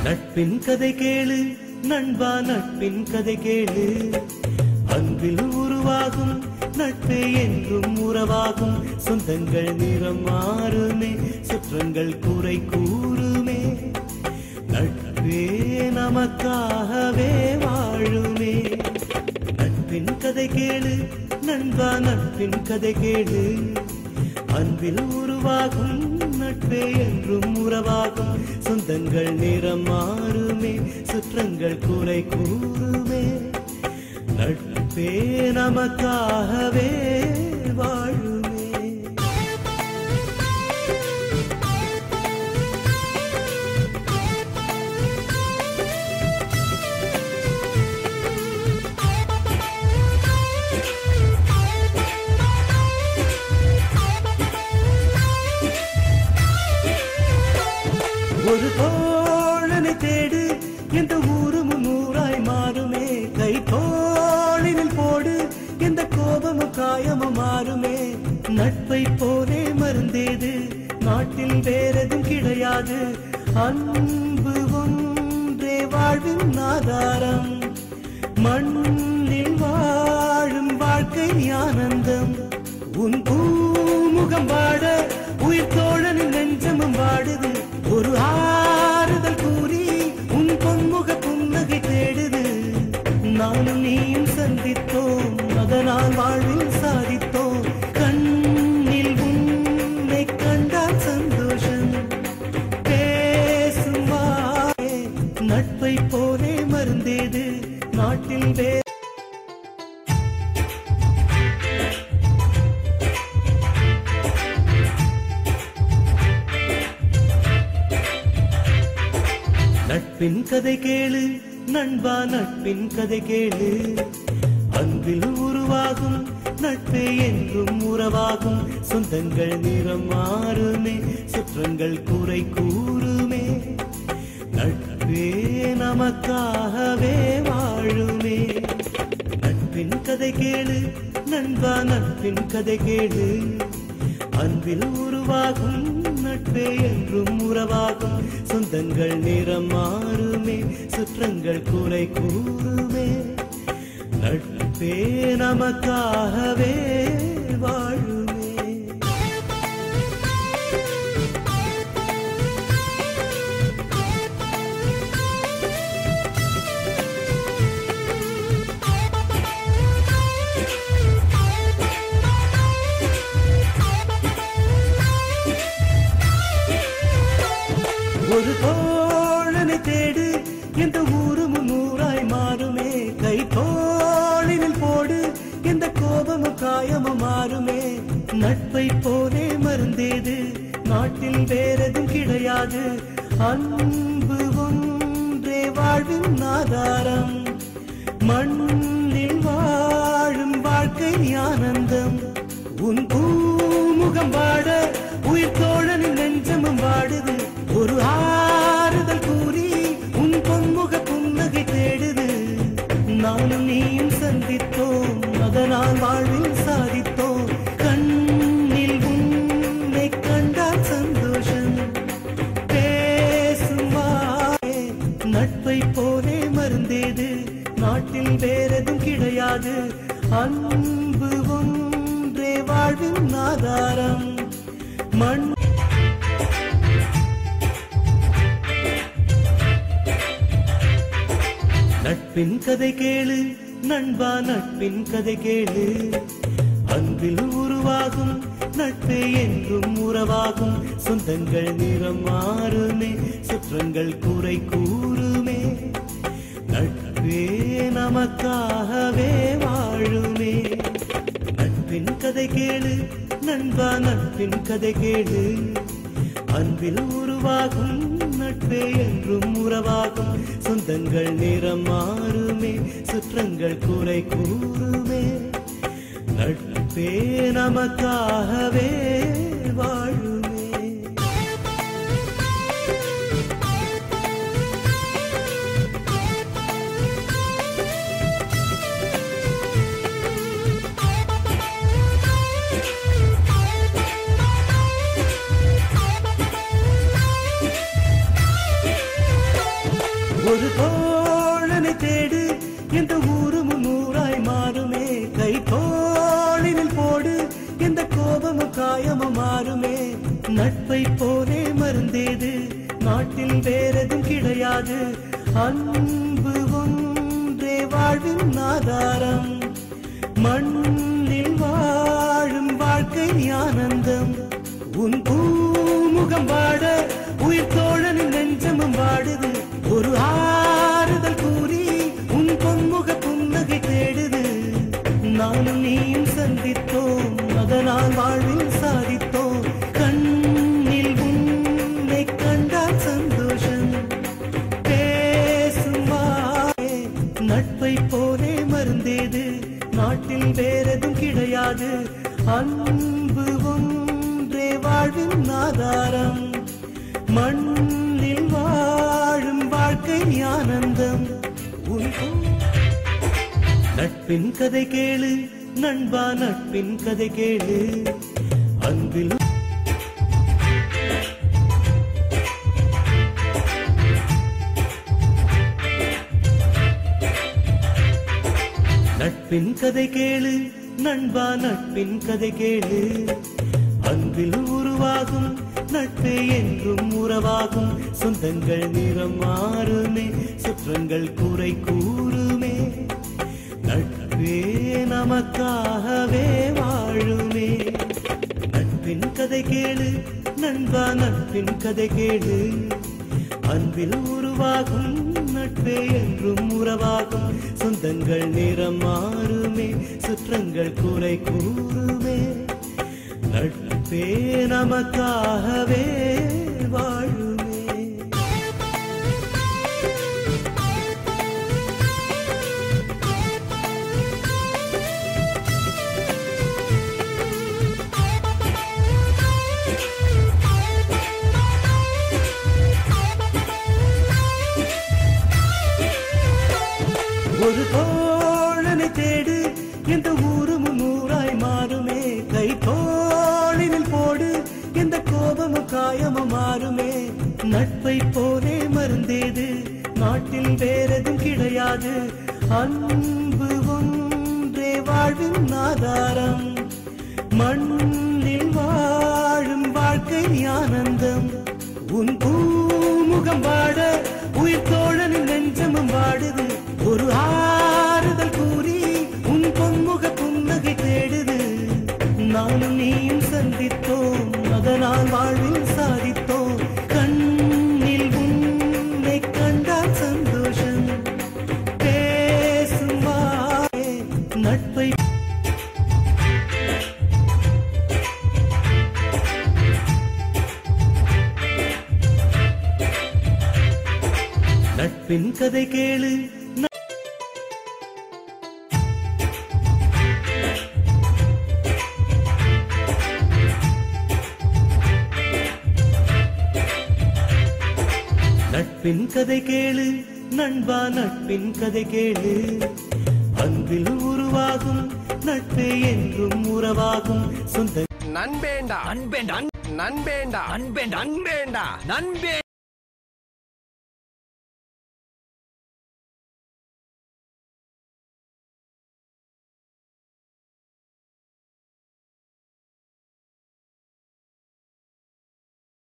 நட்பின் கதை கேளு நண்பா, நட்பின் கதை கேளு. அன்பில் உருவாகும் நட்பே என்றும் உறவாகும். சொந்தங்கள் நிறம் மாறுமே, சுற்றங்கள் குறை கூறுமே. நட்பே நமக்காகவே வாழுமே. நட்பின் கதை கேளு நண்பா, நட்பின் கதை கேளு. அன்பில் உருவாகும் நட்பே என்றும் உறவாகும். சொந்தங்கள் நிறம் மாறுமே, சுற்றங்கள் குறை கூறுமே. நட்பே நமக்காகவே வாழுமே. ஒரு தோழனை தேடு, எந்த ஊரும் ஊராய் மாறுமே. கை தோழினில் போடு, எந்த கோபமும் காயமும் மாறுமே. நட்பை போலே மருந்தேது, நாட்டில் வேறெதும் கிடையாது. அன்பு ஒன்றே வாழ்வின் ஆதாரம். மண்ணில் வாழும் வாழ்க்கை ஆனந்தம். உன் பூமுகம் வாட உயிர் தோழனின் நெஞ்சமும் வாடுது. ஒரு ஆறுதல் கூறி உன் பொன்முக புன்னகை தேடுது. நானும் நீயும் சந்தித்தோம், அதனால் வாழ்வில் சாதித்தோம். கண்ணில் உன்னை கண்டால் சந்தோஷம். பேசும் வாயே நட்பை போலே மருந்தேது, நாட்டில் நட்பின் கதை கேளு நண்பா, நட்பின் கதை கேளு. அன்பில் உருவாகும் நட்பே என்றும் உறவாகும். சொந்தங்கள் நிறம் மாறுமே, சுற்றங்கள் குறை கூறுமே. நட்பே நமக்காகவே வாழுமே. நட்பின் கதை கேளு நண்பா, நட்பின் கதை கேளு. அன்பில் உருவாகும் நட்பே என்றும் உறவாகும். சொந்தங்கள் நிறம் மாறுமே, சுற்றங்கள் குறை கூறுமே. நட்பே நமக்காகவே வாழுமே. ஒரு தோழனை தேடு, எந்த ஊரும் ஊராய் மாறுமே. கை தோழினில் போடு, எந்த கோபமும் காயமும் மாறுமே. நட்பை போலே மருந்தேது, நாட்டில் வேறெதும் கிடையாது. அன்பு ஒன்றே வாழ்வின் ஆதாரம். மண்ணில் வாழும் வாழ்க்கை ஆனந்தம். உன் பூமுகம் வாட உயிர் தோழனின் நெஞ்சமும் வாடுது. ஒரு ஆறுதல் கூறி உன் பொன்முக புன்னகை தேடுது. நானும் நீயும் சந்தித்தோம், அதனால் வாழ்வில் சாதித்தோம். கண்ணில் உன்னை கண்டால் சந்தோஷம். பேசும் வாயே நட்பை போலே மருந்தேது, நாட்டில் வேறெதும் கிடையாது. அன்பு ஒன்றே வாழ்வின் ஆதாரம். மண் நட்பின் கதை கேளு நண்பா, நட்பின் கதை கேளு. அன்பில் உருவாகும் நட்பே என்றும் உறவாகும். சொந்தங்கள் நிறம் மாறுமே, சுற்றங்கள் குறை கூறுமே. நட்பே நமக்காகவே வாழுமே. நட்பின் கதை கேளு நண்பா, நட்பின் கதை கேளு. அன்பில் உருவாகும் நட்பே என்றும் உறவாகும். சொந்தங்கள் நிறம் மாறுமே, சுற்றங்கள் குறை கூறுமே. நட்பே நமக்காகவே ஒரு தோழனை தேடு எந்த ஊரும் ஊராய் மாறுமே கை தோளினில் போடு எந்த கோபமும் காயமும் மாறுமே நட்பை போலே மருந்தேது நாட்டில் வேறெதும் கிடையாது அன்பு ஒன்றே வாழ்வின் ஆதாரம் மண்ணில் வாழும் வாழ்க்கை ஆனந்தம் உன் பூமுகம் வாட உயிர் தோழனின் நெஞ்சமும் வாடுது ஒரு ஆறுதல் கூறி உன் பொன்முக புன்னகை தேடுது நானும் நீயும் சந்தித்தோம் அதனால் வாழ்வில் சாதித்தோம் கண்ணில் உன்னை கண்டால் சந்தோஷம் பேசும் நட்பை போலே மருந்தேது நாட்டில் வேறெதும் கிடையாது அன்பு ஒன்றே வாழ்வின் ஆதாரம் மண்ணில் வாழும் வாழ்க்கை ஆனந்தம் நட்பின் கதை கேளு நண்பா நட்பின் கதை கேளு அன்பில் நட்பின் கதை கேளு நண்பா நட்பின் கதை கேளு அன்பில் உருவாகும் நட்பே என்றும் உறவாகும் சொந்தங்கள் நிறம் மாறுமே சுற்றங்கள் குறை கூறுமே நட்பே நமக்காகவே வாழுமே நட்பின் கதை கேளு நண்பா நட்பின் கதை கேளு அன்பில் உருவாகும் நட்பே என்றும் உறவாகும் சொந்தங்கள் நிறம் மாறுமே சுற்றங்கள் குறை கூறுமே நட்பே நமக்காகவே வாழுமே ஒரு தோழனை தேடு எந்த ஊரும் ஊராய் மாறுமே கை தோளினில் போடு எந்த கோபமும் காயமும் மாறுமே நட்பை போலே மருந்தேது நாட்டில் வேறெதும் கிடையாது அன்பு ஒன்றே வாழ்வின் ஆதாரம் மண்ணில் வாழும் வாழ்க்கை ஆனந்தம் உன் பூமுகம் வாட உயிர் தோழனின் நெஞ்சமும் வாடுது ஒரு ஆறுதல் கூறி உன் பொன்முக புன்னகை தேடுது நானும் நீயும் சந்தித்தோம் அதனால் வாழ்வில் சாதித்தோம் கண்ணில் உன்னை கண்டால் சந்தோஷம் பேசும் நட்பை நட்பின் கதை கேளு நட்பின் கதை கேளு நண்பா நட்பின் கதை கேளு அன்பில் உருவாகும் நட்பே என்றும் உறவாகும் சொந்த நண்பேண்டா நண்பேண்டா நண்பேண்டா நண்பேண்டா நண்பே